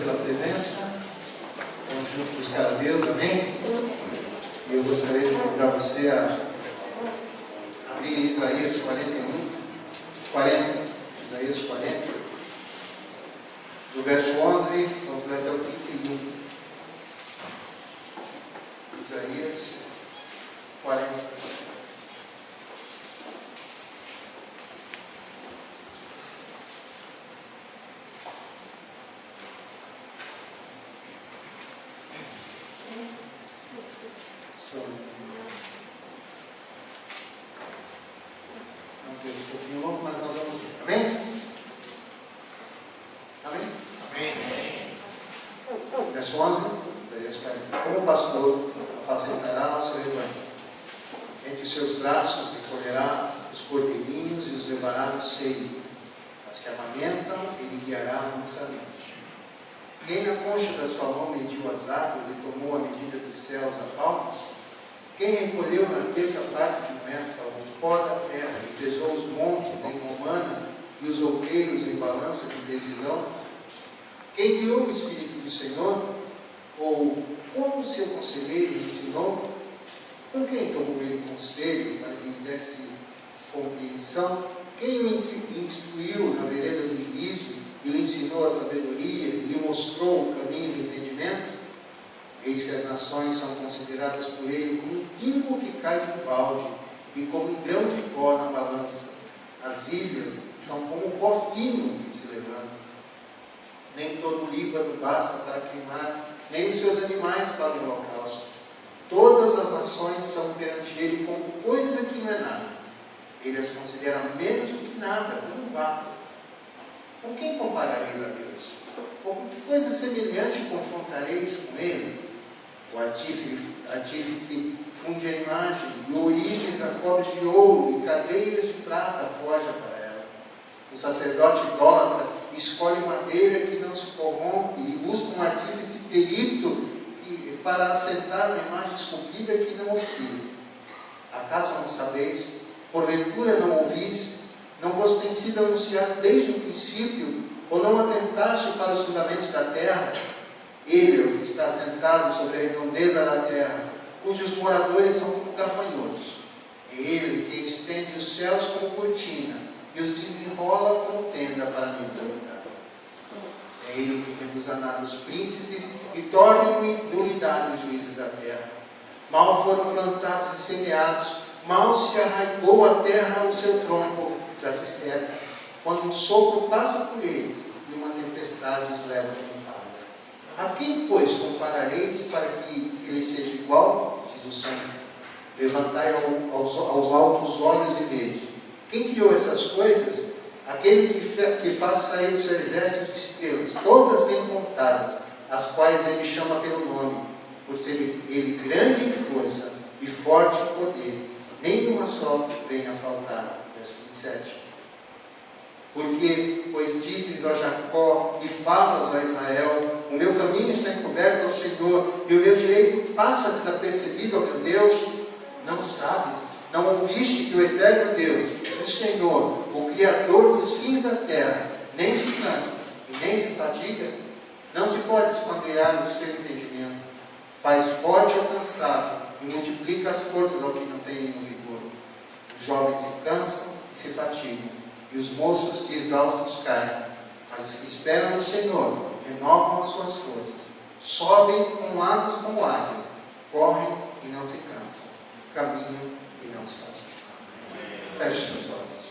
pela presença. Vamos juntos buscar a Deus, amém? E eu gostaria de convidar você a abrir Isaías 40, Isaías 40, do verso 11, vamos ler até o 31. Isaías 40. É um texto um pouquinho longo, mas nós vamos ver. Amém? Amém? Amém. Verso 11, Isaías 40. Como o pastor apacentará o seu rebanho, entre os seus braços recolherá os cordeirinhos e os levará no seio. As que amamentam, ele guiará mansamente. Quem na concha da sua mão mediu as águas e tomou a medida dos céus a palmos? Quem recolheu na terça parte de um metro o pó da terra e pesou os montes em romana e os outeiros em balança de precisão? Quem criou o Espírito do Senhor? Ou como seu conselheiro lhe ensinou? Com quem tomou ele conselho para que lhe desse compreensão? Quem o instruiu na vereda do juízo e lhe ensinou a sabedoria e lhe mostrou o caminho do entendimento? Eis que as nações são consideradas por ele como um pingo que cai de um balde e como um grão de pó na balança. As ilhas são como um pó fino que se levanta. Nem todo o Líbano basta para queimar, nem os seus animais para o holocausto. Todas as nações são perante ele como coisa que não é nada. Ele as considera menos do que nada, como um vácuo. Com quem comparareis a Deus? Com que coisa semelhante confrontareis com ele? O artífice funde a imagem, e o ourives a cobre de ouro, e cadeias de prata forja para ela. O sacerdote idólatra escolhe madeira que não se corrompe, e busca um artífice perito para assentar uma imagem esculpida que não oscila. Acaso não sabeis? Porventura não ouvis? Não vos tem sido anunciado desde o princípio? Ou não atentaste para os fundamentos da terra? Ele é o que está sentado sobre a redondeza da terra, cujos moradores são como gafanhotos. É ele quem estende os céus como cortina e os desenrola como tenda para neles habitar. É ele que reduz a nada os príncipes e torna em nulidade os juízes da terra. Mal foram plantados e semeados, mal se arraigou a terra o seu tronco, já se seca, quando um sopro passa por eles e uma tempestade os leva como palha. A quem, pois, comparareis para que ele seja igual? Diz o Senhor. Levantai aos altos olhos e vede. Quem criou essas coisas? Aquele que faz sair o seu exército de estrelas, todas bem contadas, as quais ele chama pelo nome, por ser ele grande em força e forte em poder. Nenhuma só venha a faltar. Verso 27. Porque, pois dizes a Jacó e falas a Israel, o meu caminho está encoberto ao Senhor, e o meu direito passa desapercebido ao meu Deus. Não sabes, não ouviste que o eterno Deus, o Senhor, o Criador dos fins da terra, nem se cansa e nem se fadiga? Não se pode esquadrinhar o seu entendimento. Faz forte ao cansado e multiplica as forças ao que não tem nenhum vigor. Os jovens se cansam e se fatigam, e os moços de exaustos caem. Mas os que esperam no Senhor renovam as suas forças, sobem com asas como águias, correm e não se cansam, caminham e não se fatigam. Feche seus olhos.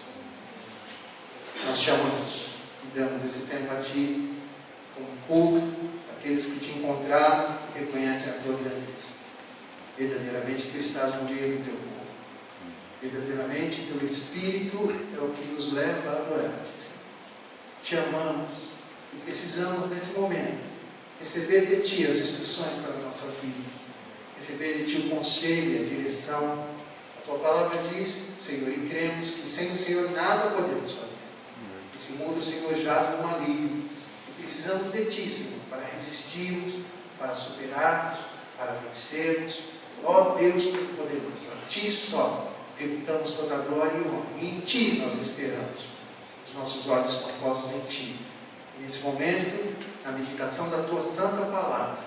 Nós te amamos e damos esse tempo a Ti, como culto, aqueles que Te encontraram e reconhecem a Tua grandeza. Verdadeiramente Tu estás no meio do Teu povo. Verdadeiramente, Teu Espírito é o que nos leva a adorar-te. Te amamos e precisamos, nesse momento, receber de Ti as instruções para a nossa vida, receber de Ti o conselho e a direção. A Tua palavra diz, Senhor, e cremos que sem o Senhor nada podemos fazer. Esse mundo, Senhor, jaz no maligno e precisamos de Ti, Senhor, para resistirmos, para superarmos, para vencermos. Ó Deus Todo-Poderoso, a Ti só tributamos toda a glória e honra, e em Ti nós esperamos. Os nossos olhos estão postos em Ti, E nesse momento, na meditação da Tua Santa Palavra,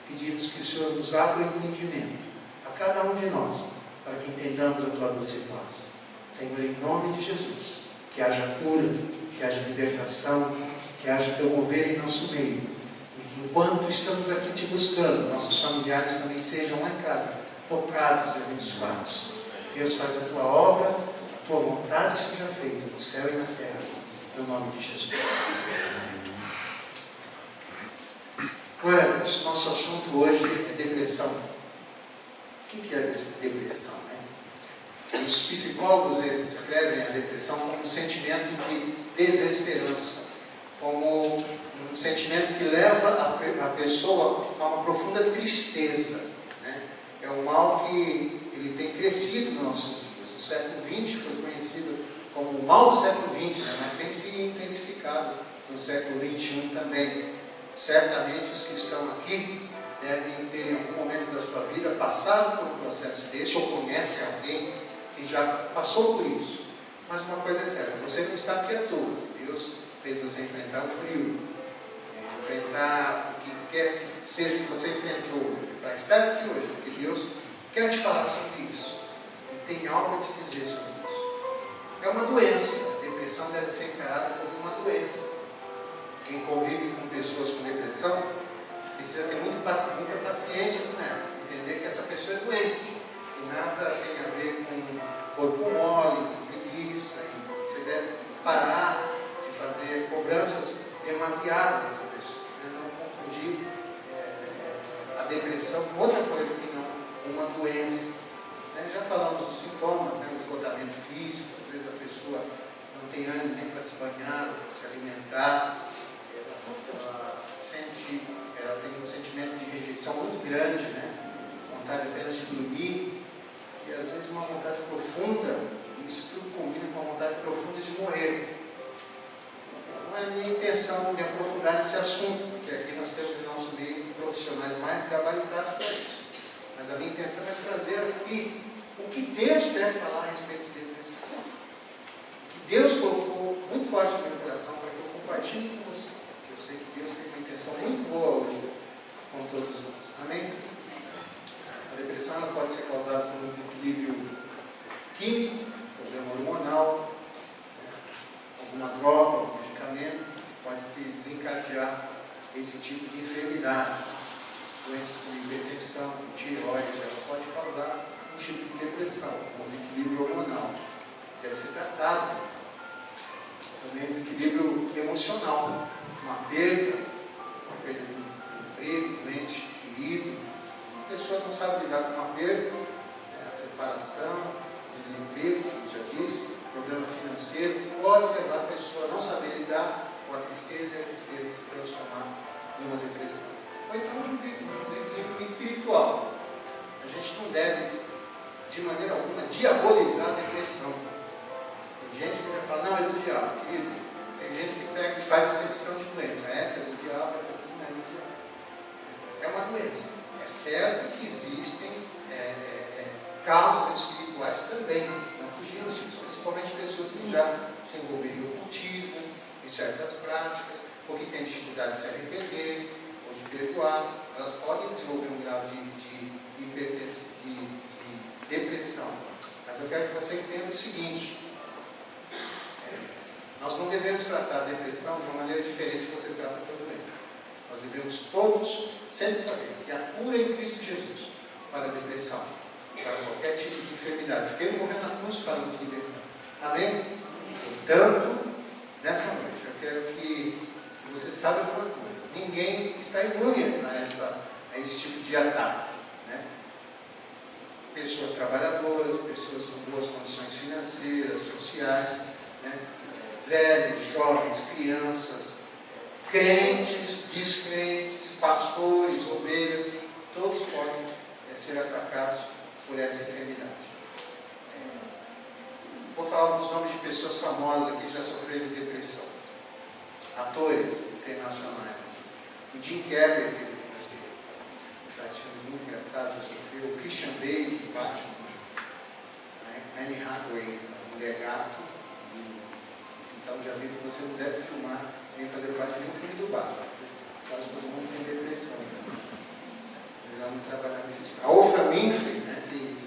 pedimos que o Senhor nos abra o entendimento, a cada um de nós, para que entendamos a Tua doce voz. Senhor, em nome de Jesus, que haja cura, que haja libertação, que haja Teu mover em nosso meio. E que enquanto estamos aqui Te buscando, nossos familiares também sejam lá em casa tocados e abençoados. Deus, faz a Tua obra, a Tua vontade seja feita no céu e na terra, no nome de Jesus. Olha, esse nosso assunto hoje é depressão. O que é depressão? Os psicólogos descrevem a depressão como um sentimento de desesperança, como um sentimento que leva a pessoa a uma profunda tristeza. É um mal que ele tem crescido nos nossos dias. O século XX foi conhecido como o mal do século XX, mas tem se intensificado no século XXI também. Certamente os que estão aqui devem ter em algum momento da sua vida passado por um processo desse, ou conhece alguém que já passou por isso. Mas uma coisa é certa, você não está aqui à toa. Deus fez você enfrentar o frio, enfrentar o que quer que seja que você enfrentou, para estar aqui hoje, porque Deus quer te falar sobre isso. E tem algo a te dizer sobre isso. É uma doença. A depressão deve ser encarada como uma doença. Quem convive com pessoas com depressão precisa ter muita paciência com ela, entender que essa pessoa é doente, que nada tem a ver com corpo mole, com preguiça, e você deve parar de fazer cobranças demasiadas dessa pessoa, não confundir a depressão com outra coisa que não uma doença. Já falamos dos sintomas, o esgotamento físico, às vezes a pessoa não tem ânimo nem para se banhar, para se alimentar. Ela tem um sentimento de rejeição muito grande, vontade apenas de dormir, e às vezes uma vontade profunda, e isso tudo combina com uma vontade profunda de morrer. Não é minha intenção me aprofundar nesse assunto, porque aqui nós temos no nosso meio profissionais mais gabaritados para isso. Mas a minha intenção é trazer aqui o que Deus quer falar a respeito de depressão. O que Deus colocou muito forte no meu coração para que eu compartilhe com você. Eu sei que Deus tem uma intenção muito boa hoje com todos nós. Amém? A depressão ela pode ser causada por um desequilíbrio químico, problema hormonal, alguma droga, algum medicamento, pode desencadear esse tipo de enfermidade. Doenças como hipertensão, tireoide, ela pode causar um tipo de depressão, um desequilíbrio hormonal. Deve ser tratado. Também desequilíbrio emocional. Uma perda do emprego, doente, querido. A pessoa não sabe lidar com uma perda, a separação, desemprego, como já disse, problema financeiro, pode levar a pessoa a não saber lidar com a tristeza e a tristeza se transformar numa depressão. Ou então um desequilíbrio espiritual. A gente não deve, de maneira alguma, diabolizar a depressão. Tem gente que vai falar, não, é do diabo, querido. Tem gente que pega e faz acepção de doença. Essa é do diabo, essa aqui não é do diabo. É uma doença. É certo que existem causas espirituais também. Não fugimos disso. Principalmente pessoas que já se envolveram em ocultismo, em certas práticas, ou que têm dificuldade de se arrepender, ou de perdoar. Elas podem desenvolver um grau de depressão. Mas eu quero que você entenda o seguinte. Nós não devemos tratar a depressão de uma maneira diferente que você trata a doença. Nós devemos todos sempre saber que há cura em Cristo Jesus para a depressão, para qualquer tipo de enfermidade, porque Ele morreu na cruz para nos libertar. Amém? Portanto, nessa noite, eu quero que você saiba de uma coisa: ninguém está imune a esse tipo de ataque. Pessoas trabalhadoras, pessoas com boas condições financeiras, sociais, velhos, jovens, crianças, crentes, descrentes, pastores, ovelhas, todos podem ser atacados por essa enfermidade. Vou falar alguns nomes de pessoas famosas que já sofreram de depressão. Atores internacionais. O Jim Carrey, que faz filmes muito engraçados, já sofreu. O Christian Bale, de Batman. A Anne Hathaway, a Mulher Gato. Então já vi que você não deve filmar nem fazer parte de um filme do Batman. Quase todo mundo tem depressão. Né? Melhor não trabalhar nesse tipo. A Oprah Winfrey, né, que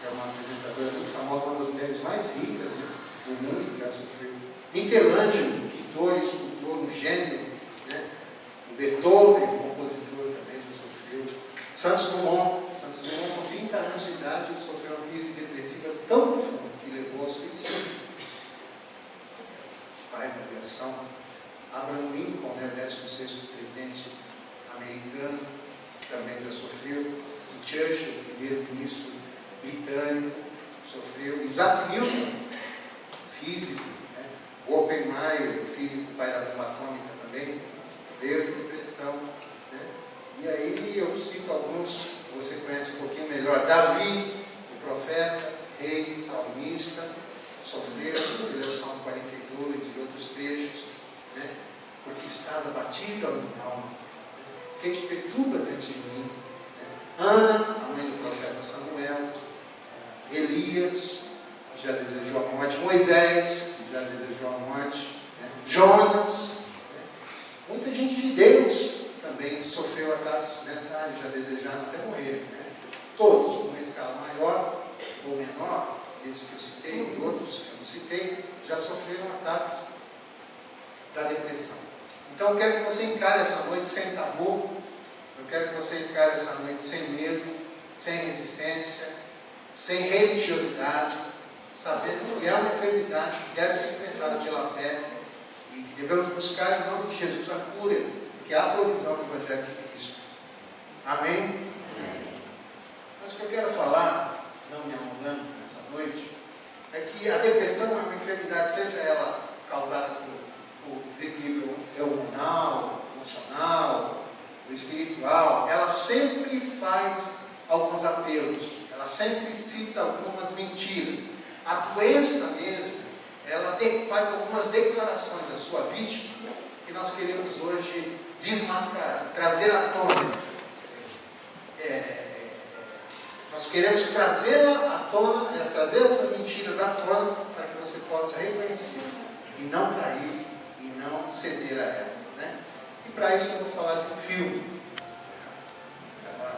é uma apresentadora muito famosa, uma das mulheres mais ricas, né, do mundo, que já sofreu. Michelangelo, pintor e escultor, um gênio, né? O Beethoven, compositor, também já sofreu. Santos Dumont, com 30 anos de idade, sofreu uma crise depressiva tão profunda que levou ao suicídio. Pai da aviação. Abraham Lincoln, né, 16º presidente americano, também já sofreu. O Churchill, primeiro-ministro britânico, sofreu. Isaac Newton, físico, né? O Oppenheimer, físico, pai da bomba atômica também, sofreu de depressão. Né? E aí eu cito alguns que você conhece um pouquinho melhor. Davi, o profeta, rei, salmista, sofreu, essa Salmo 42 e outros trechos, né? Porque estás abatido a minha alma, que te perturbas dentro de mim. Né? Ana, a mãe do profeta Samuel, Elias, que já desejou a morte, Moisés, que já desejou a morte, né? Jonas, né? Muita gente de Deus também sofreu ataques nessa área, já desejaram até morrer. Né? Todos, numa escala maior ou menor, esses que eu citei, e outros que eu não citei, já sofreram ataques da depressão. Então eu quero que você encare essa noite sem tabu, eu quero que você encare essa noite sem medo, sem resistência, sem religiosidade, sabendo que é uma enfermidade que deve ser enfrentada pela fé e que devemos buscar em nome de Jesus a cura, porque há provisão no Evangelho de Cristo. Amém? Mas o que eu quero falar, não me alongando nessa noite, é que a depressão é uma enfermidade, seja ela causada por desequilíbrio hormonal, emocional, espiritual, ela sempre faz alguns apelos, ela sempre cita algumas mentiras. A doença mesmo, ela faz algumas declarações à sua vítima que nós queremos hoje desmascarar, trazer à tona. Nós queremos trazê-la à tona, trazer essas mentiras à tona para que você possa reconhecer e não cair e não ceder a elas. Né? E para isso eu vou falar de um filme.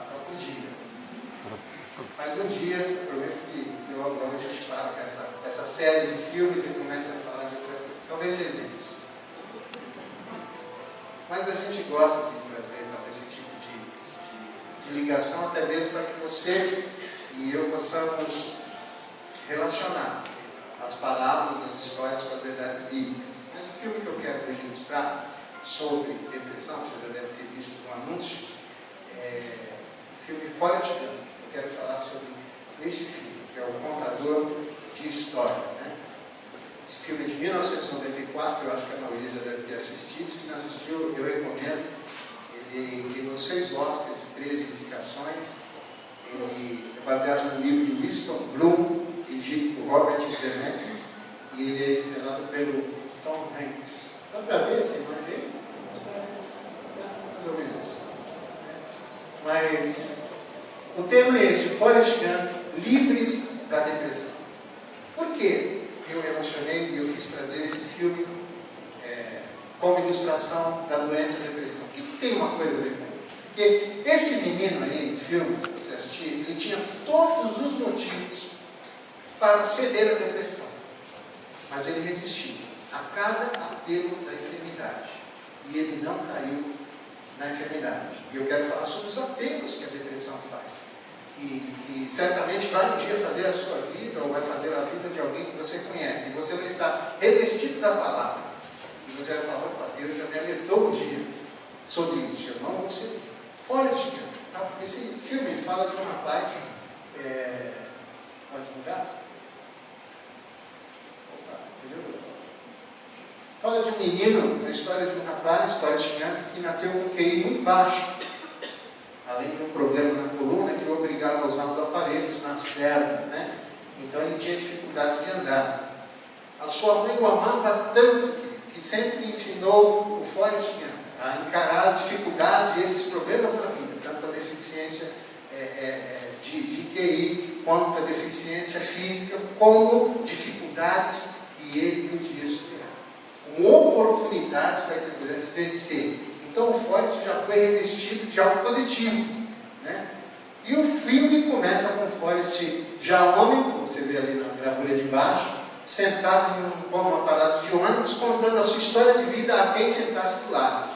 Só por dia. Mas um dia, eu prometo que eu agora a gente para com essa série de filmes e começa a falar de outra coisa. Talvez desenhos. Mas a gente gosta de fazer esse tipo de ligação, até mesmo para que você e eu possamos relacionar as palavras, as histórias com as verdades bíblicas. Mas o filme que eu quero hoje ilustrar sobre depressão, você já deve ter visto no anúncio, o filme Forrest Gump. Eu quero falar sobre este filme, que é o Contador de História. Né? Esse filme é de 1994, eu acho que a maioria já deve ter assistido. Se não assistiu, eu recomendo. Ele ganhou 6 Oscars de 13 indicações. Ele é baseado no livro de Winston Bloom, dirigido por Robert Zemeckis, e ele é estrelado pelo Tom Hanks. Dá para ver essa imagem aí? Mais ou menos. Mas o tema é esse, Forrest Gump, livres da depressão. Por que eu emocionei e eu quis trazer esse filme como ilustração da doença da depressão? O que tem uma coisa a ver com isso? Porque esse menino aí no filme, se você assistir, ele tinha todos os motivos para ceder à depressão. Mas ele resistiu a cada apelo da enfermidade. E ele não caiu na enfermidade. E eu quero falar sobre os apelos que a depressão faz. E certamente vai um dia fazer a sua vida, ou vai fazer a vida de alguém que você conhece. E você vai estar revestido da palavra. E você vai falar, opa, Deus já me alertou um dia sobre isso. Eu não vou ser. Forrest Gump. Esse filme fala de um rapaz. Pode mudar? Opa, melhorou. Fala de um menino, a história de um rapaz, Forrest Gump, que nasceu com um QI muito baixo. Além de um problema na coluna que o obrigava a usar os aparelhos nas pernas, né? Então ele tinha dificuldade de andar. A sua mãe o amava tanto que sempre ensinou o Forrest Gump a encarar as dificuldades e esses problemas na vida, tanto a deficiência de QI, quanto a deficiência física, como dificuldades que ele podia superar. Como oportunidade oportunidades para que ele pudesse vencer. Então o forte já foi revestido de algo positivo, né? E o filme começa com o Forrest já homem, como você vê ali na gravura de baixo, sentado em uma parada de ônibus, contando a sua história de vida a quem sentasse do lado.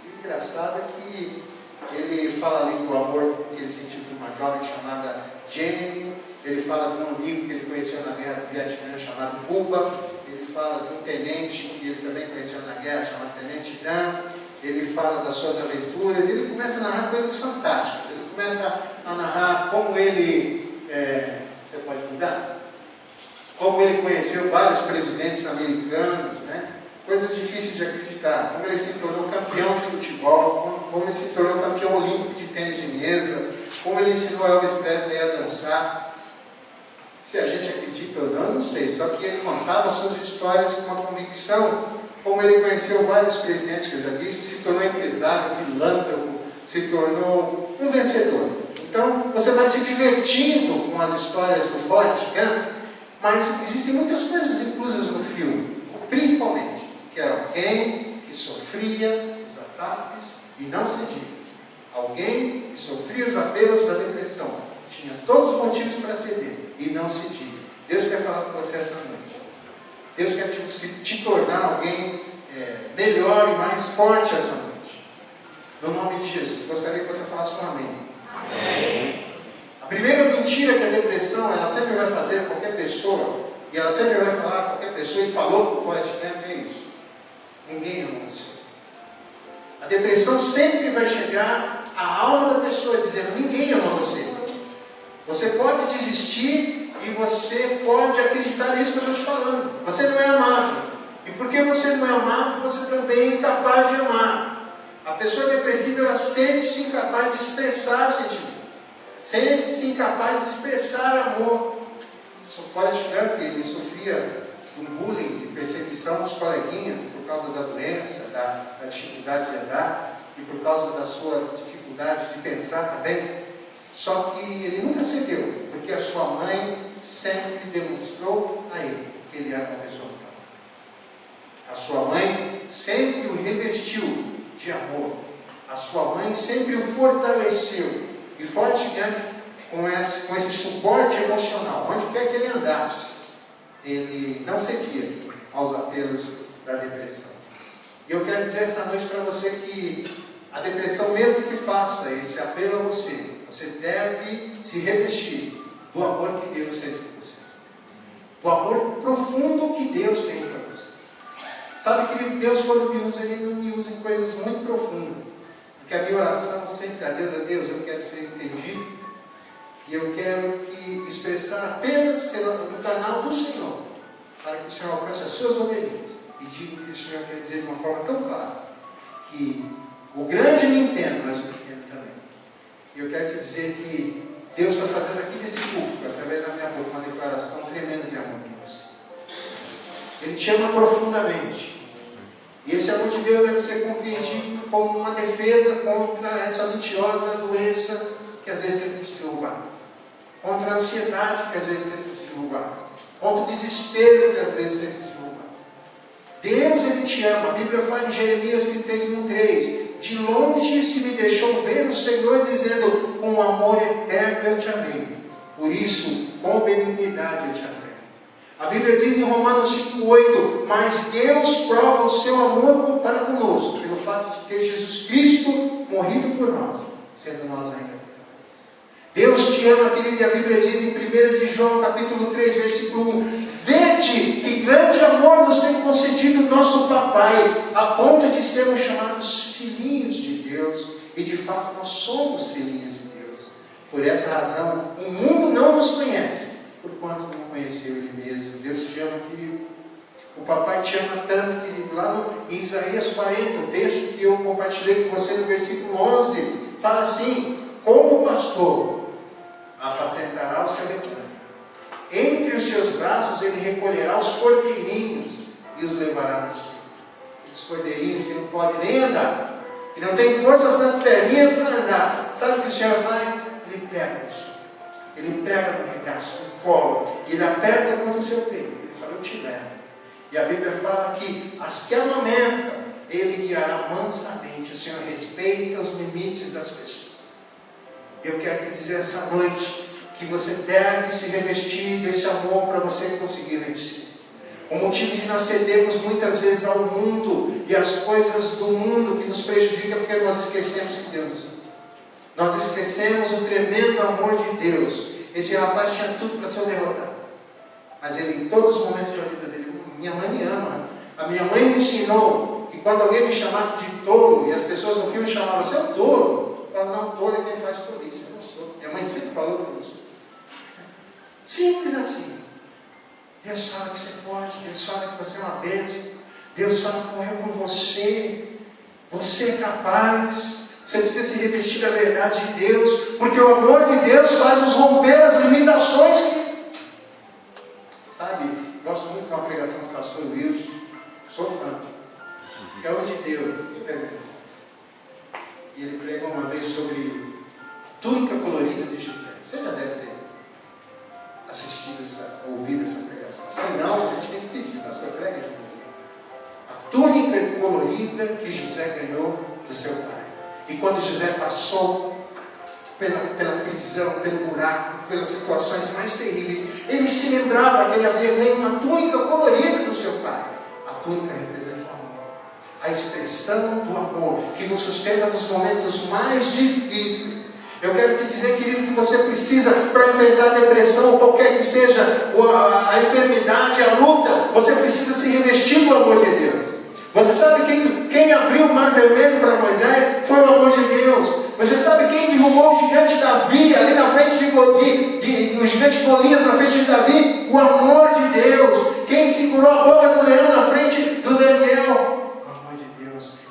E o engraçado é que ele fala ali do amor que ele sentiu por uma jovem chamada Jenny, ele fala de um amigo que ele conheceu na guerra do Vietnã chamado Buba, ele fala de um tenente que ele também conheceu na guerra chamado Tenente Dan, ele fala das suas aventuras, ele começa a narrar coisas fantásticas, ele começa a narrar como ele, você pode mudar? Como ele conheceu vários presidentes americanos, né? Coisas difíceis de acreditar, como ele se tornou campeão de futebol, como ele se tornou campeão olímpico de tênis de mesa, como ele ensinou Elvis Presley a dançar. Se a gente acredita ou não, não sei, só que ele contava suas histórias com uma convicção, como ele conheceu vários presidentes que eu já disse, se tornou empresário, filântropo, se tornou um vencedor. Então, você vai se divertindo com as histórias do Forrest Gump, mas existem muitas coisas inclusas no filme, principalmente, que era alguém que sofria os ataques e não cedia. Alguém que sofria os apelos da depressão, tinha todos os motivos para ceder e não cedia. Deus quer falar com você essa noite. Deus quer te tornar alguém melhor e mais forte essa noite. No nome de Jesus. Gostaria que você falasse um amém. Amém. A primeira mentira que a depressão ela sempre vai fazer a qualquer pessoa, e ela sempre vai falar a qualquer pessoa, e falou para o Forrest Gump, é isso: ninguém ama você. A depressão sempre vai chegar à alma da pessoa dizendo: ninguém ama você. Você pode desistir e você pode acreditar nisso que eu estou te falando. Você não é amado. E porque você não é amado, você também é incapaz de amar. A pessoa depressiva, ela sente-se incapaz de expressar sentimento. Sente-se incapaz de expressar amor. O Forrest Gump, ele sofria de um bullying, de perseguição dos coleguinhas por causa da doença, da dificuldade de andar e por causa da sua dificuldade de pensar também. Só que ele nunca cedeu, porque a sua mãe sempre demonstrou a ele que ele era uma pessoa boa. A sua mãe sempre o revestiu de amor. A sua mãe sempre o fortaleceu. E Forrest Gump, com esse suporte emocional, onde quer que ele andasse, ele não cedia aos apelos da depressão. E eu quero dizer essa noite para você que a depressão, mesmo que faça esse apelo a você, você deve se revestir do amor que Deus sente por você. Do amor profundo que Deus tem para você. Sabe, querido, Deus quando me usa, Ele não me usa em coisas muito profundas. Porque a minha oração sempre a Deus, eu quero ser entendido. E eu quero expressar apenas no canal do Senhor, para que o Senhor alcance as suas ovelhas. E diga o que o Senhor quer dizer de uma forma tão clara, que o grande me entende, mas o pequeno também. E eu quero te dizer que Deus está fazendo aqui nesse púlpito, através da minha boca, uma declaração tremenda de amor por você. Ele te ama profundamente. E esse amor de Deus deve ser compreendido como uma defesa contra essa mentirosa doença que às vezes tenta te derrubar. Contra a ansiedade que às vezes tenta te derrubar. Contra o desespero que às vezes tenta te derrubar. Deus, Ele te ama. A Bíblia fala em Jeremias 31:3. De longe se me deixou ver o Senhor dizendo: com amor eterno eu te amei. Por isso, com benignidade eu te amei. A Bíblia diz em Romanos 5:8: mas Deus prova o seu amor para conosco, pelo fato de ter Jesus Cristo morrido por nós, sendo nós ainda pecadores. Deus te ama, querido, e a Bíblia diz em 1 de João, capítulo 3, versículo 1: vede que grande amor nos tem concedido nosso Papai, a ponto de sermos chamados filhinhos de Deus, e de fato nós somos filhinhos de Deus. Por essa razão, o mundo não nos conhece, porquanto não conheceu Ele mesmo. Deus te ama, querido. O Papai te ama tanto, querido. Lá em Isaías 40, o texto que eu compartilhei com você no versículo 11, fala assim: como o pastor apacentará o seu rebanho, entre os seus braços Ele recolherá os cordeirinhos e os levará no cio. Os cordeirinhos que não podem nem andar, que não têm forças nas perninhas para andar, sabe o que o Senhor faz? Ele pega no cio. Ele pega no regaço, no colo, ele aperta contra o seu peito. Ele fala: eu te levo. E a Bíblia fala que as que amamentam, Ele guiará mansamente. O Senhor respeita os limites das pessoas. Eu quero te dizer essa noite que você deve se revestir desse amor para você conseguir vencer. O motivo de nós cedermos muitas vezes ao mundo e às coisas do mundo que nos prejudica, porque nós esquecemos que Deus nos ama. Nós esquecemos o tremendo amor de Deus. Esse rapaz tinha tudo para ser derrotado, mas ele, em todos os momentos da vida dele, minha mãe me ama. A minha mãe me ensinou que quando alguém me chamasse de tolo, e as pessoas no filme chamavam, você é um tolo. Eu falo, não, tolo é quem faz tolice, eu não sou. Minha mãe sempre falou que eu não sou. Simples assim. Deus fala que você pode, Deus fala que você é uma bênção, Deus fala que morreu por você, você é capaz, você precisa se revestir da verdade de Deus, porque o amor de Deus faz nos romper as limitações. Sabe, gosto muito de uma pregação do pastor Wilson, sou fã, que é o de Deus, e ele pregou uma vez sobre a túnica colorida de José. Você já deve ter ouvido essa pregação. Se não, a gente tem que pedir, pastor, prega de novo. A túnica colorida que José ganhou do seu pai. E quando José passou pela prisão, pelo buraco, pelas situações mais terríveis, ele se lembrava que ele havia ganho uma túnica colorida do seu pai. A túnica representa o amor. A expressão do amor que nos sustenta nos momentos mais difíceis. Eu quero te dizer, querido, que você precisa, para enfrentar a depressão, ou qualquer que seja a enfermidade, a luta, você precisa se revestir do amor de Deus. Você sabe quem abriu o mar vermelho para Moisés? Foi o amor de Deus. Você sabe quem derrubou o gigante Davi, ali na frente o gigante Golias, na frente de Davi? O amor de Deus. Quem segurou a boca do leão na frente do Daniel?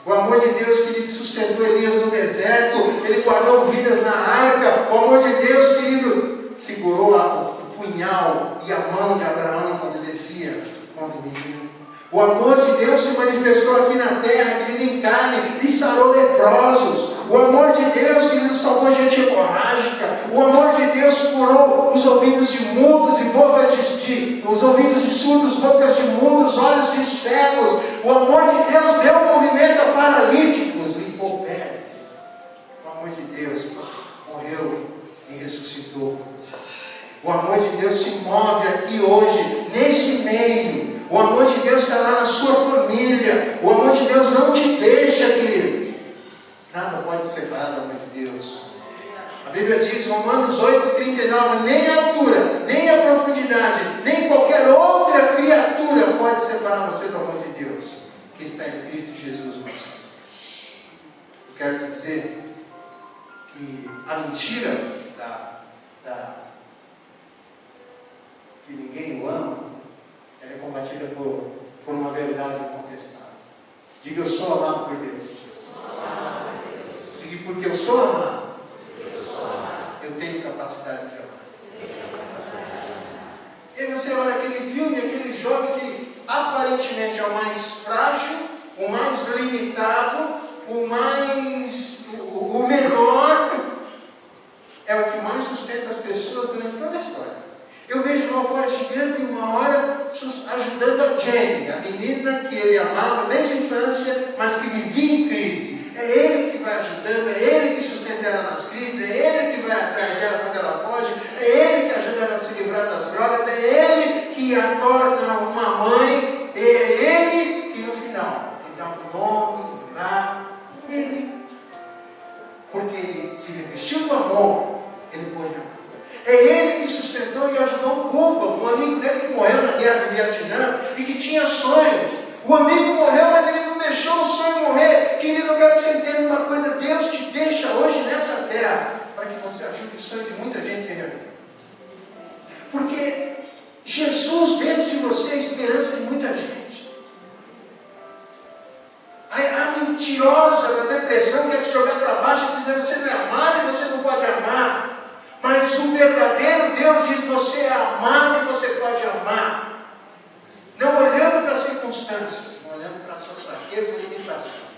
O amor de Deus, querido, sustentou Elias no deserto, ele guardou vidas na arca. O amor de Deus, querido, segurou o punhal e a mão de Abraão quando descia contra o menino. O amor de Deus se manifestou aqui na terra, querido, em carne, e sarou leprosos. O amor de Deus, querido, salvou gente hemorrágica. O amor de Deus curou os ouvidos de mudos e bocas os ouvidos de surdos, bocas de mudos, olhos de cegos. O amor de Deus deu movimento a paralíticos, limpou pés. O amor de Deus morreu e ressuscitou. O amor de Deus se move aqui hoje, nesse meio. O amor de Deus está lá na sua família. O amor de Deus não te deixa, querido. Nada pode separar do amor de Deus. A Bíblia diz, Romanos 8,39, nem a altura, nem a profundidade, nem qualquer outra criatura pode separar você do amor de Deus, que está em Cristo Jesus, nosso Senhor. Eu quero te dizer que a mentira que ninguém o ama, ela é combatida por uma verdade incontestável. Diga, eu sou amado por Deus. Diga, porque eu sou amado, eu tenho capacidade de amar. E aí você olha aquele filme, aquele jogo que aparentemente é o mais frágil, o mais limitado, o menor, é o que mais sustenta as pessoas durante toda a história. Eu vejo uma Forrest Gump em uma hora ajudando a Jenny, a menina que ele amava desde a infância, mas que vivia em crise. É ele que vai ajudando, é ele que sustenta ela nas crises, é ele que vai atrás dela quando ela foge, é ele que ajuda ela a se livrar das drogas, é ele que a torna uma mãe, é ele que no final lhe dá um nome, um lar, ele. Porque ele se revestiu do amor, ele pôde amar. É ele que sustentou e ajudou o Cuba, um amigo dele que morreu na guerra do Vietnã e que tinha sonhos. O amigo morreu, mas ele não deixou o sonho morrer. Querido, eu quero que você entenda uma coisa: Deus te deixa hoje nessa terra para que você ajude o sonho de muita gente a se realizar. Porque Jesus dentro de você é a esperança de muita gente. A mentirosa da depressão quer te jogar para baixo e dizer você não é amado e você não pode amar. Mas o verdadeiro Deus diz, você é amado e você pode amar. Não olhando para as circunstâncias, não olhando para as suas fraquezas e limitações.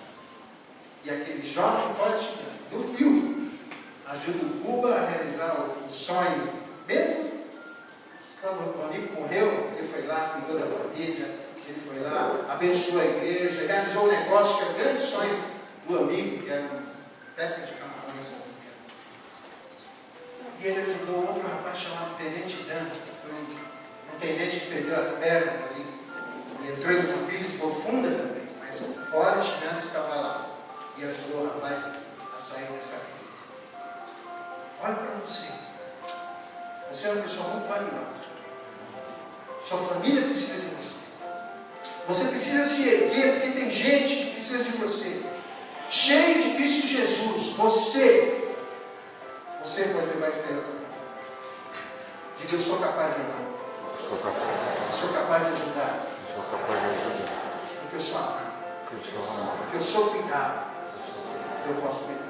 E aquele jovem pode, no filme, ajuda o Cuba a realizar o sonho. Mesmo quando o amigo morreu, ele foi lá, cuidou da família, ele foi abençoou a igreja, realizou um negócio que é o grande sonho do amigo, que era uma pesca de camarões. E ele ajudou outro rapaz chamado Tenente Dan, que foi um tenente que perdeu as pernas ali. Ele entrou em uma crise profunda também, mas o Forrest Gump estava lá e ajudou o rapaz a sair dessa crise. Olha para você. Você é uma pessoa muito valiosa. Sua família precisa de você. Você precisa se erguer, porque tem gente que precisa de você. Cheio de Cristo Jesus, você pode levar a esperança. Diga, eu sou capaz de amar. Eu sou capaz de ajudar. Porque eu sou amado. Porque eu sou cuidado. Eu posso cuidar.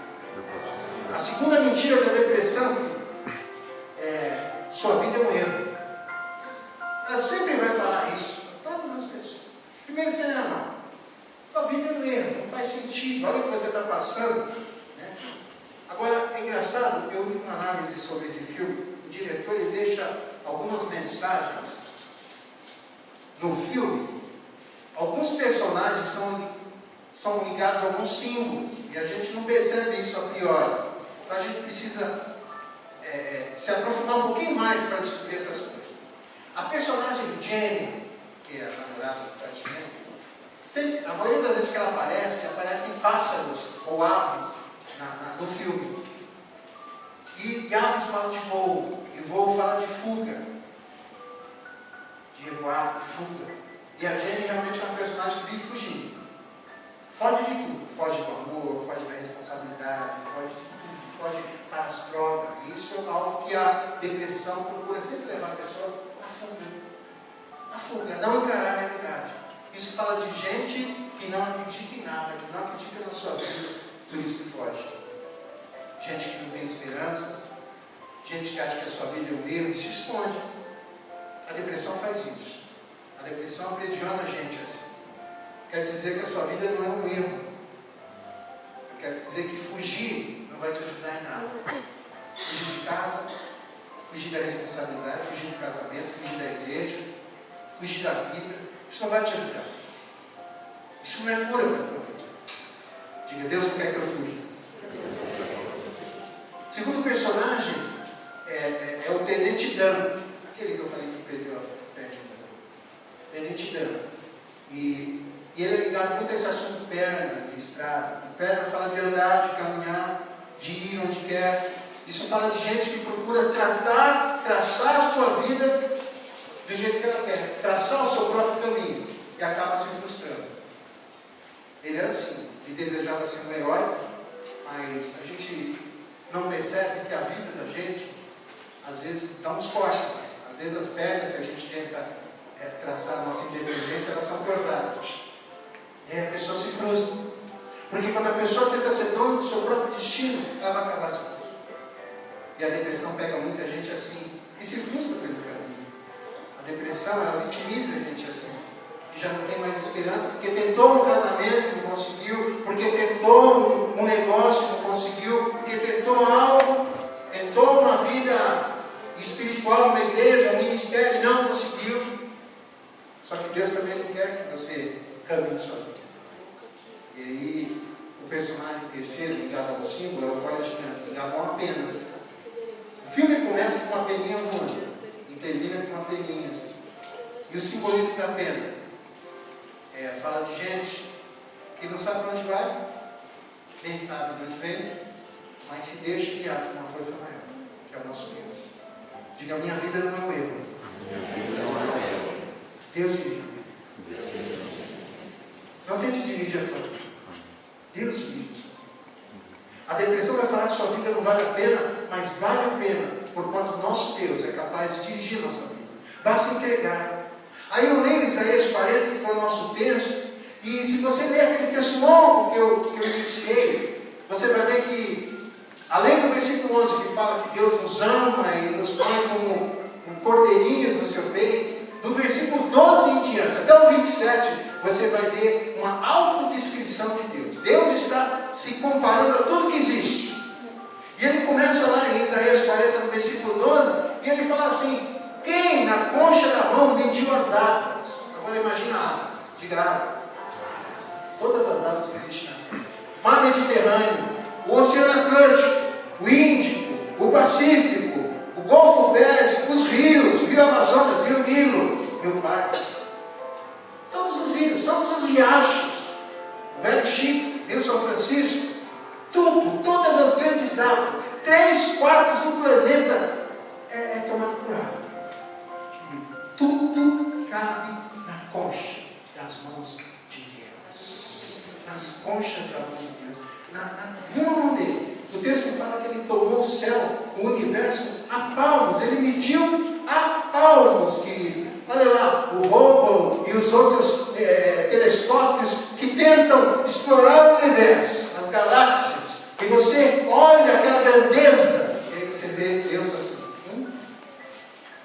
A segunda mentira da depressão é: sua vida é um erro. Ela sempre vai falar isso a todas as pessoas. Primeiro, você não ama. Sua vida é um erro, não faz sentido. Olha o que você está passando. Né? Agora, é engraçado, eu li uma análise sobre esse filme. O diretor ele deixa algumas mensagens no filme. Alguns personagens são ligados a alguns símbolos. E a gente não percebe isso a priori. Então a gente precisa se aprofundar um pouquinho mais para descobrir essas coisas. A personagem Jenny, que é a namorada do Fatinha, a maioria das vezes que ela aparecem pássaros ou aves no filme. E aves falam de voo, e voo fala de fuga, de revoar, de fuga. E a Jenny realmente é uma personagem que vive fugindo. Foge de tudo, foge do amor, foge da responsabilidade, foge de tudo, foge para as drogas. E isso é algo que a depressão procura sempre levar a pessoa à fuga. A fuga, não encarar a realidade. Isso fala de gente que não acredita em nada, que não acredita na sua vida, por isso que foge. Gente que não tem esperança, gente que acha que a sua vida é um erro e se esconde. A depressão faz isso. A depressão aprisiona a gente assim. Quer dizer que a sua vida não é um erro. Quer dizer que fugir não vai te ajudar em nada. Fugir de casa, fugir da responsabilidade, fugir do casamento, fugir da igreja, fugir da vida, isso não vai te ajudar. Isso não é cura para a tua vida. Diga, Deus não quer que eu fuja. Segundo personagem é o Tenente Dan, aquele que eu falei que perdeu as pernas. Tenente Dan. E ele é ligado muito a esse assunto pernas e estrada. E perna fala de andar, de caminhar, de ir onde quer. Isso fala de gente que procura traçar a sua vida do jeito que ela quer, traçar o seu próprio caminho e acaba se frustrando. Ele era assim, ele desejava ser um herói, mas a gente não percebe que a vida da gente às vezes dá uns cortes. Às vezes as pernas que a gente tenta traçar a nossa independência, elas são cortadas. E a pessoa se frustra. Porque quando a pessoa tenta ser dona do seu próprio destino, ela vai acabar se frustrando. E a depressão pega muita gente assim e se frustra pelo caminho. A depressão, ela vitimiza a gente assim. E já não tem mais esperança, porque tentou um casamento, não conseguiu, porque tentou um negócio, não conseguiu, porque tentou algo, tentou uma vida espiritual, uma igreja, um ministério, não conseguiu. Só que Deus também não quer que você caminhe sozinho. E aí, o personagem terceiro, ligado ao símbolo, é o Forrest Gump, ligado a uma pena. O filme começa com uma peninha voando e termina com uma peninha assim. E o simbolismo da pena fala de gente que não sabe para onde vai, nem sabe de onde vem, mas se deixa guiar por uma força maior, que é o nosso Deus. Diga, a minha vida não é um erro. Deus dirige. Não tente dirigir a tua vida. Deus dirige a sua vida. A depressão vai falar que sua vida não vale a pena, mas vale a pena, porquanto o nosso Deus é capaz de dirigir a nossa vida. Basta entregar. Aí eu leio Isaías 40, que foi o nosso texto, e se você ler aquele texto longo que eu iniciei, você vai ver que, além do versículo 11 que fala que Deus nos ama e nos põe como cordeirinhos no seu peito, do versículo 12 em diante, até o 27, você vai ver uma autodescrição de Deus. Deus está se comparando a tudo que existe. E ele começa lá em Isaías 40, no versículo 12, e ele fala assim: quem na concha da mão mediu as águas? Agora imagina a água. Diga águas. Todas as águas que existem na Terra. Mar Mediterrâneo, o Oceano Atlântico, o Índico, o Pacífico, o Golfo Pérsico, os rios, o Rio Amazonas, Rio Nilo, Rio Parque. Todos os rios, todos os riachos, o Velho Chico, Rio São Francisco, tudo, todas as grandes águas, 3/4 do planeta é tomado por água. Tudo cabe na concha das mãos de Deus. Nas conchas da mão de Deus. Na mão dele. O texto fala que ele tomou o céu, o universo, a palmos. Ele mediu a palmos, querido. Olha lá, o Hubble e os outros telescópios que tentam explorar o universo, as galáxias. E você olha aquela grandeza, e aí você vê Deus assim. 1,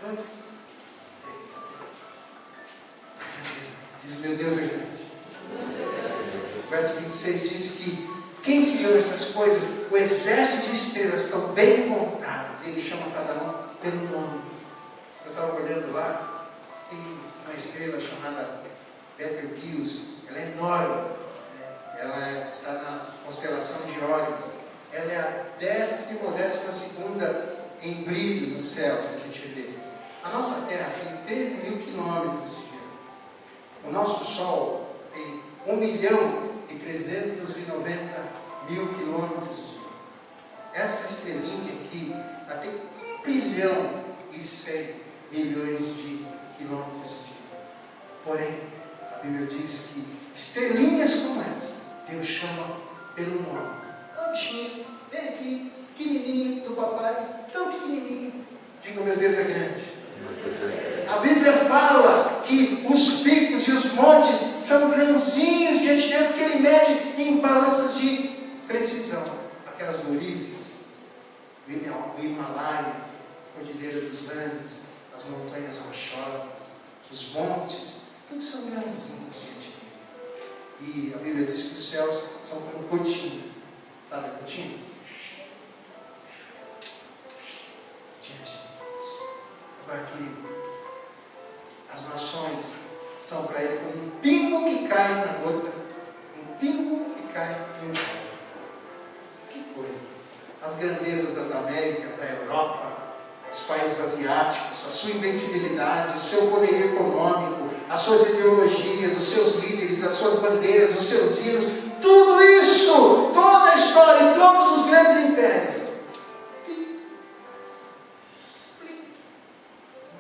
2, 3. Diz, meu Deus é grande. O verso 26 diz que quem criou essas coisas, o exército de estrelas estão bem contadas. Ele chama cada um pelo nome. Eu estava olhando lá, tem uma estrela chamada Betelgeuse. Ela é enorme. Ela está na constelação de Órion. Ela é a 10ª ou 12ª em brilho no céu que a gente vê. A nossa Terra tem 13.000 quilômetros de diâmetro. O nosso Sol tem 1.390.000 quilômetros de diâmetro. Essa estrelinha aqui, ela tem 1.100 bilhões de quilômetros de diâmetro. Porém, a Bíblia diz que estrelinhas como essa, Deus chama pelo nome. Ô bichinho, vem aqui, pequenininho do papai, tão pequenininho. Diga, meu Deus é grande. A Bíblia fala que os picos e os montes são grãozinhos diante dele, porque ele mede em balanças de precisão. Aquelas murias, o Himalaia, a Cordilheira dos Andes, as montanhas rochosas, os montes, tudo são grãozinhos diante dele. E a Bíblia diz que os céus são como cortina. Sabe a cortina? Diante de Deus. Agora, querido, as nações são para ele como um pingo que cai na gota, um pingo que cai em um pão. Que coisa! As grandezas das Américas, a Europa, os países asiáticos, a sua invencibilidade, o seu poderio econômico, as suas ideologias, os seus líderes, as suas bandeiras, os seus hinos, tudo isso, toda a história, todos os grandes impérios.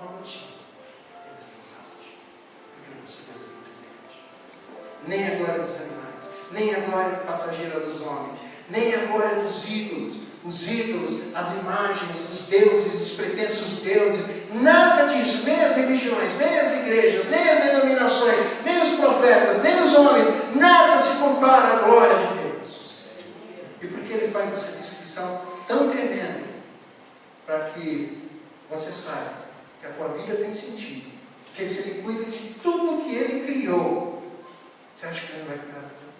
Uma gotinha. Porque o nosso Deus é muito grande. Nem a glória dos animais, nem a glória passageira dos homens, nem a glória dos ídolos, os ídolos, as imagens, os deuses, os pretensos deuses, nada disso, nem as religiões, nem as igrejas, nem as denominações, nem os profetas, nem os homens, nada se compara à glória de Deus. E por que ele faz essa descrição tão tremenda? Para que você saiba que a tua vida tem sentido, que se ele cuida de tudo que ele criou, você acha que ele não vai cuidar de tudo?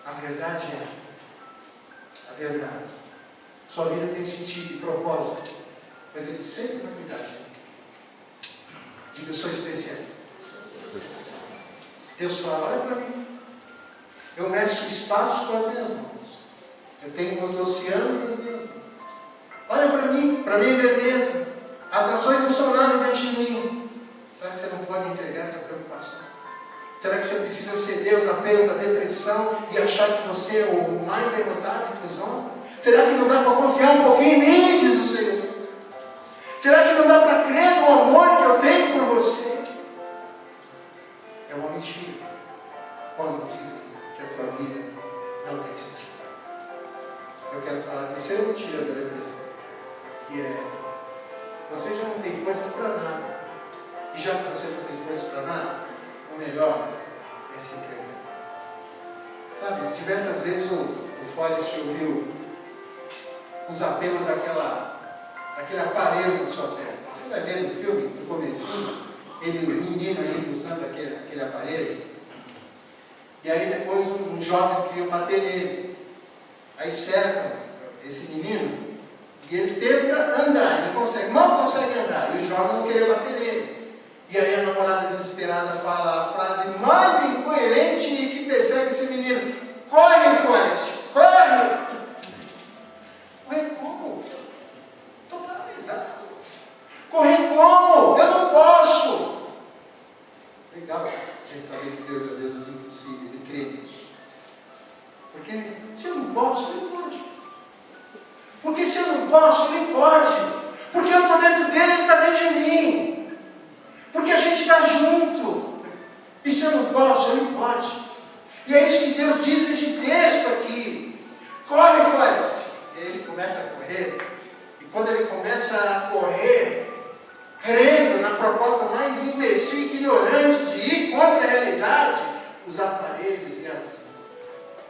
A verdade é, a verdade, sua vida tem sentido e propósito, mas ele sempre vai cuidar de tudo. Diga, eu sou especial. Deus fala, olha para mim. Eu mexo o espaço com as minhas mãos. Eu tenho os oceanos nas minhas mãos. Olha para mim, para minha beleza. As nações não são nada diante de mim. Será que você não pode entregar essa preocupação? Será que você precisa ser Deus apenas da depressão e achar que você é o mais derrotado entre os homens? Será que não dá para confiar um pouquinho em mim, diz o Senhor? Será que não dá para crer no amor que eu tenho por você? É uma mentira quando dizem que a tua vida não tem sentido. Eu quero falar a terceira mentira da depressão, que é: você já não tem forças para nada. E já que você não tem forças para nada, o melhor é se entregar. Sabe, diversas vezes o Forrest ouviu os apelos daquele aparelho na sua perna. Você vai ver no filme, no comecinho, ele, o menino ainda usando aquele aparelho. E aí depois uns jovens queriam bater nele. Aí cercam esse menino e ele tenta andar, ele consegue, mal consegue andar. E os jovens não queriam bater nele. E aí a namorada desesperada fala a frase mais que Deus é Deus dos impossíveis, e crê nisso. Porque se eu não posso, Ele pode. Porque se eu não posso, Ele pode. Porque eu estou dentro dele, Ele está dentro de mim. Porque a gente está junto. E se eu não posso, Ele pode. E é isso que Deus diz nesse texto aqui. Corre, Forrest. E ele começa a correr. E quando ele começa a correr, crendo na proposta mais imbecil e ignorante de ir contra a realidade, os aparelhos e as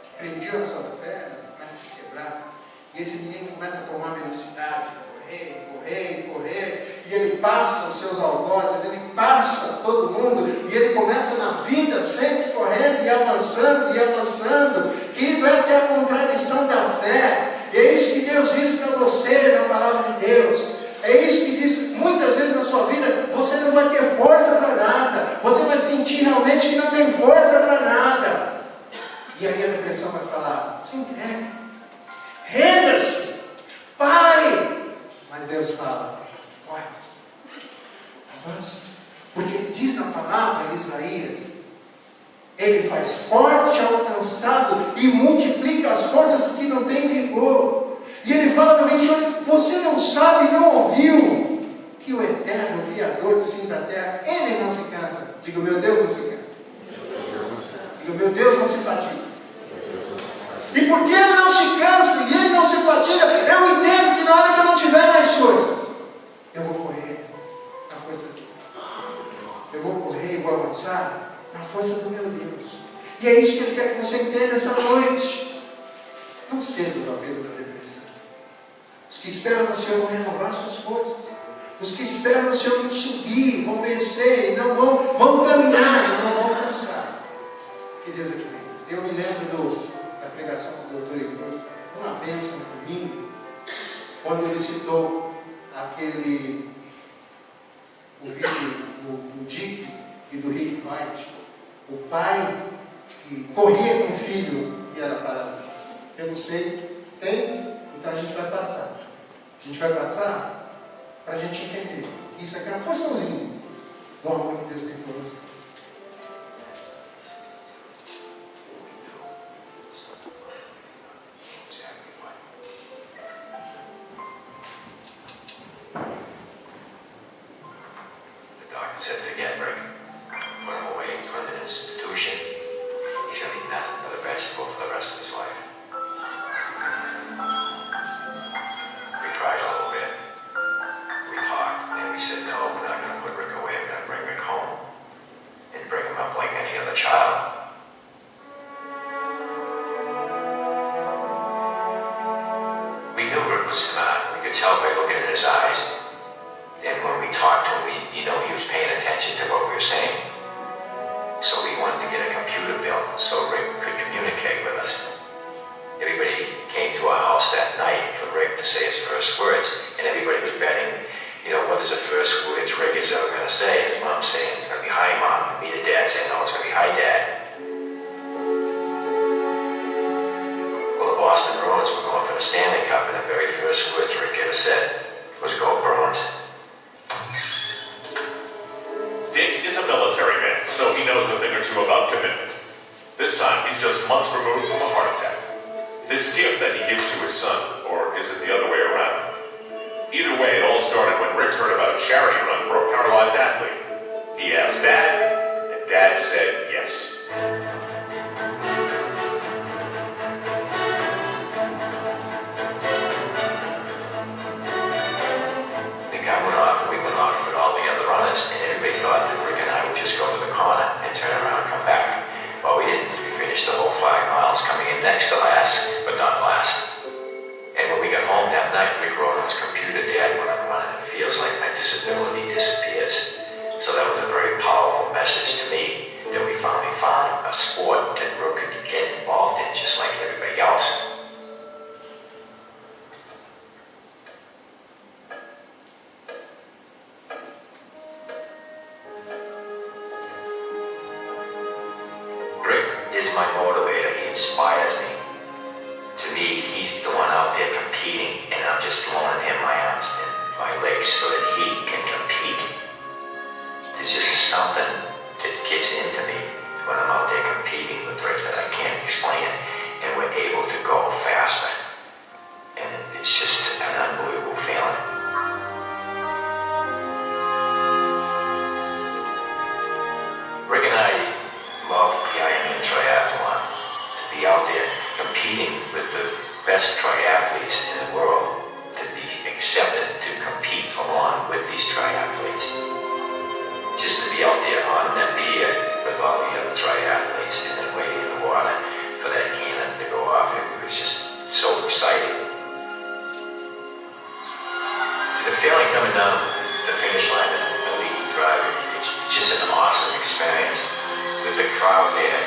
que prendiam as suas pernas começam a se quebrar. E esse menino começa a tomar velocidade, correr, e ele passa os seus algozes, ele passa todo mundo, e ele começa na vida sempre correndo e avançando. Querido, essa é a contradição da fé. E é isso que Deus diz para você na palavra de Deus. É isso que diz muitas vezes na sua vida: você não vai ter força para nada, você vai sentir realmente que não tem força para nada. E aí a depressão vai falar: se entregue, renda-se, pare. Mas Deus fala: vai, avança. Porque diz na palavra em Isaías: Ele faz forte ao cansado e multiplica as forças do que não tem vigor. E ele fala no 28, você não sabe, não ouviu, que o eterno Criador dos céus e da terra, Ele não se cansa. Diga, meu Deus não se cansa. Diga, meu Deus não se fatiga. E porque Ele não se cansa e Ele não se fatiga, eu entendo que na hora que eu não tiver mais forças, eu vou correr na força dele. Eu vou correr e vou avançar na força do meu Deus. E é isso que Ele quer que você entenda essa noite. Não cedo os apelos da depressão. Os que esperam no Senhor vão renovar suas forças. Os que esperam no Senhor vão subir, vão vencer, e não vão caminhar e não vão cansar. Que Deus é comigo. Eu me lembro da pregação do Dr. Heitor, uma bênção para mim, quando ele citou o vídeo do Dick e do Rick White, o pai que corria com o filho e era paralítico. Eu não sei, tem? Então a gente vai passar. A gente vai passar para a gente entender. Isso aqui é uma porçãozinha do amor que Deus tem por você. There's just something that gets into me when best triathletes in the world to be accepted to compete along with these triathletes. Just to be out there on that pier with all the other triathletes and then waiting in the water for that cannon to go off, it was just so exciting. The feeling coming down the finish line and the lead drive, it's just an awesome experience with the crowd there,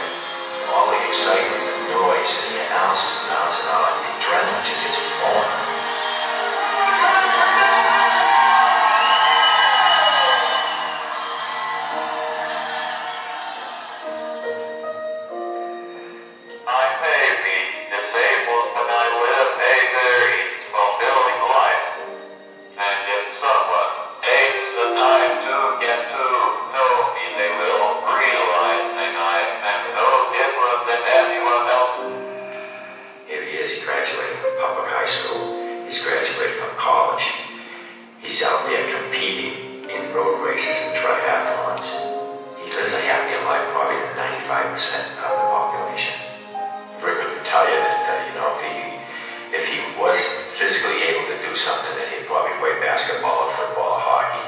all the excitement, the noise, and the announcers announcing, all the adrenaline just gets flowing. He's out there competing in road races and triathlons. He lives a happier life probably than 95% of the population. Rick would tell you that, if he was physically able to do something, that he'd probably play basketball or football or hockey.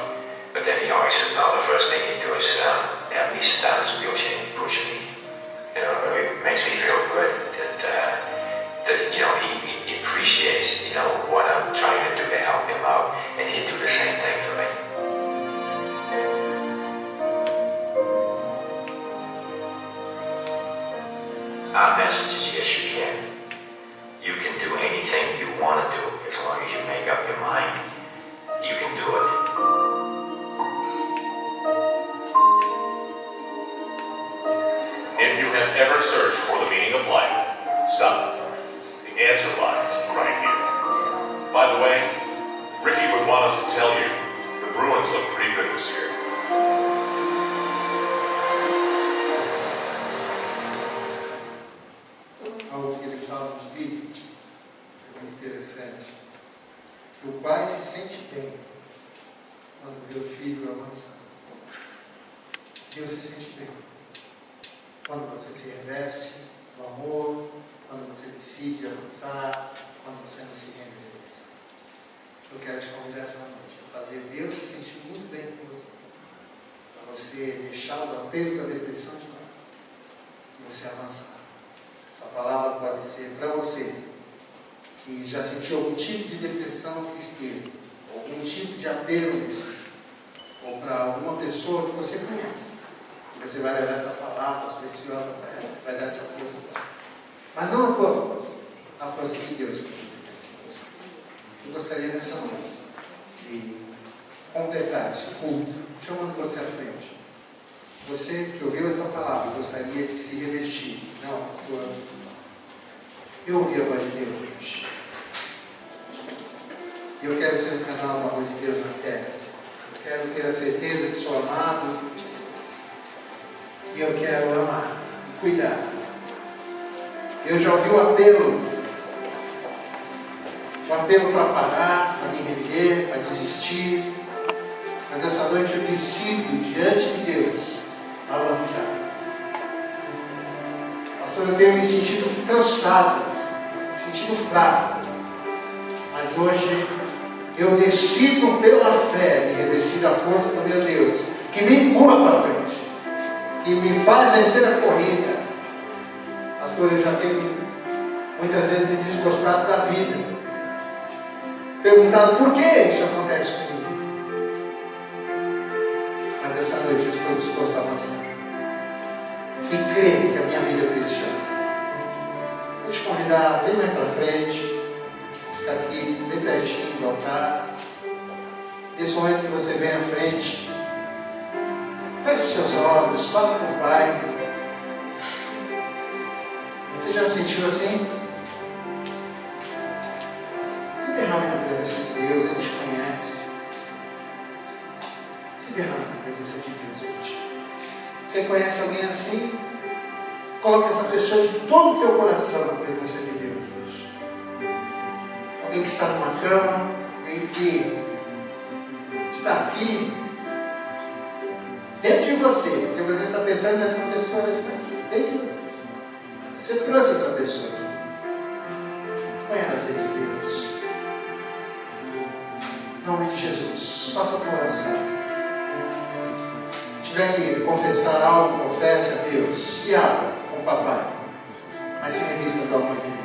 But then he always said, no, the first thing he'd do is at least start his wheelchair and push me. It really makes me feel good that he appreciates, what I'm trying to do to help him out, and he'd do the same thing for me. Our message is yes, you can. You can do anything you want to do as long as you make up your mind. You can do it. If you have ever searched for the meaning of life, stop. The answer lies right here. By the way, Ricky would want us to tell you, the Bruins look pretty good this year. Algo que ele fala de vida é muito interessante. O pai se sente bem quando vê o filho avançar. Deus se sente bem quando você se reveste do amor, quando você decide avançar, quando você não se rende à depressão. Eu quero te convidar essa noite a fazer Deus se sentir muito bem com você, para você deixar os apelos da depressão de lado e você avançar. Essa palavra pode ser para você que já sentiu algum tipo de depressão ou tristeza, algum tipo de apelo nesse, ou para alguma pessoa que você conhece. Você vai levar essa palavra preciosa para ela, vai dar essa força para ela. Mas não a tua força, a força de Deus que habita dentro de você. Eu gostaria nessa noite de completar esse culto, chamando você à frente. Você que ouviu essa palavra gostaria de se revestir. Não, pastor, eu ouvi a voz de Deus hoje. Eu quero ser um canal da voz de Deus na terra. Eu quero ter a certeza que sou amado. E eu quero amar e cuidar. Eu já ouvi o apelo para parar, para me render, para desistir. Mas essa noite eu decido, diante de Deus, avançar. Pastor, eu tenho me sentido cansado, me sentido fraco. Mas hoje eu decido pela fé me revestir da força do meu Deus, que me empurra para frente, que me faz vencer a corrida. Pastor, eu já tenho muitas vezes me desgostado da vida, perguntado por que isso acontece comigo. Mas essa noite eu estou disposto a avançar e crer que a minha vida é preciosa. Vou te convidar bem mais para frente, ficar aqui bem pertinho do altar. Nesse momento que você vem à frente, feche os seus olhos, fala com o Pai. Você já sentiu assim? Se derrame na presença de Deus, Ele te conhece. Se derrame na presença de Deus hoje. Você conhece alguém assim? Coloque essa pessoa de todo o teu coração na presença de Deus hoje. Alguém que está numa cama, alguém que está aqui dentro de você, porque você está pensando nessa pessoa, ela está aqui dentro de você. Você trouxe essa pessoa. Põe ela faça a tua oração. Se tiver que confessar algo, confesse a Deus. Se abra com o papai. Mas se revista do amor de Deus.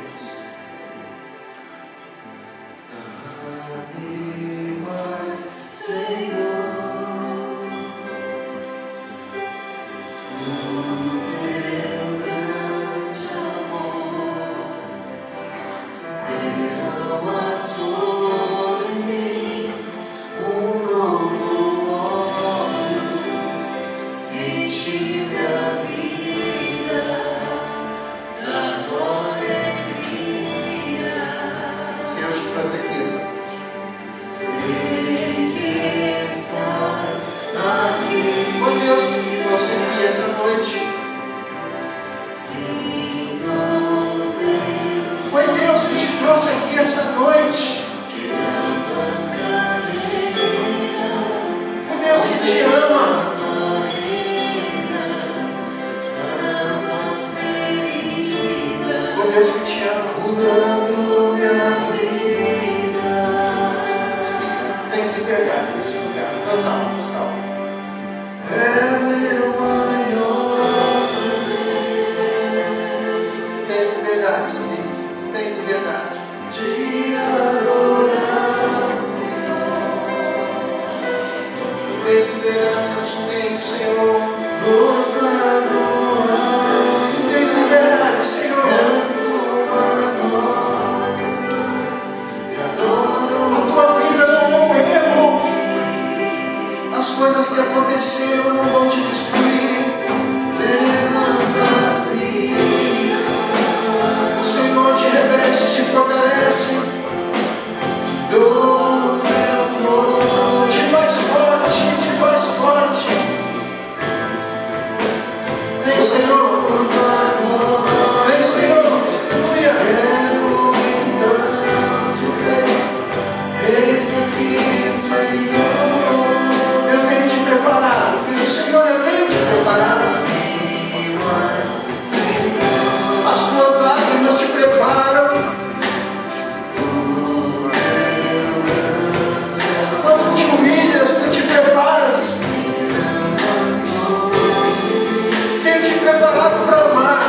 Preparado para amar.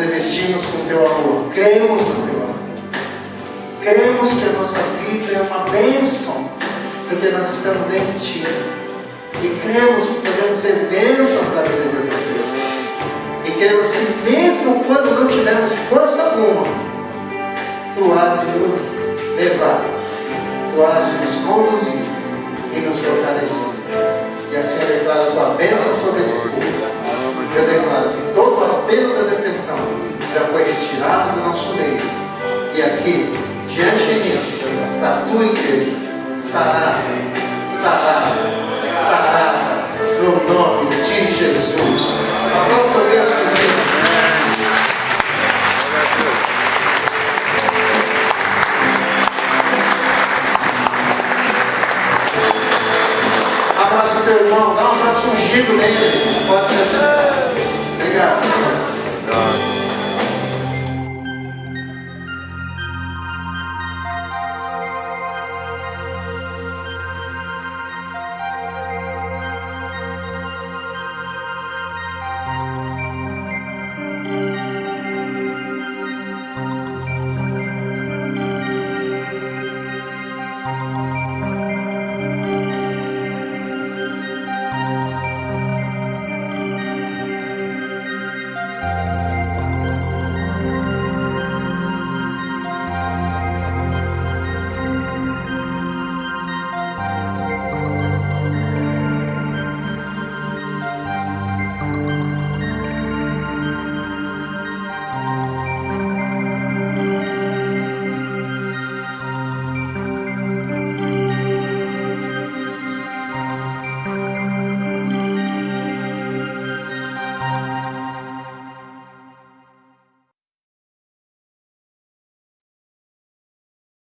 revestimos com o Teu amor, cremos no Teu amor. Cremos que a nossa vida é uma bênção, porque nós estamos em Ti. E cremos que podemos ser bênção para a vida de outras pessoas. E cremos que mesmo quando não tivermos força alguma, Tu has de nos levar, Tu has de nos conduzir e nos fortalecer. E assim eu declaro a Tua bênção sobre esse povo. Eu declaro que todo o apelo da depressão já foi retirado do nosso meio. E aqui, diante de mim, está a Tua igreja, sarada, sarada, sarada, no nome de Jesus. Aplauda o teu Deus comigo. Abraça o teu irmão, dá um abraço ungido nele. Pode ser assim. Obrigado, Senhor.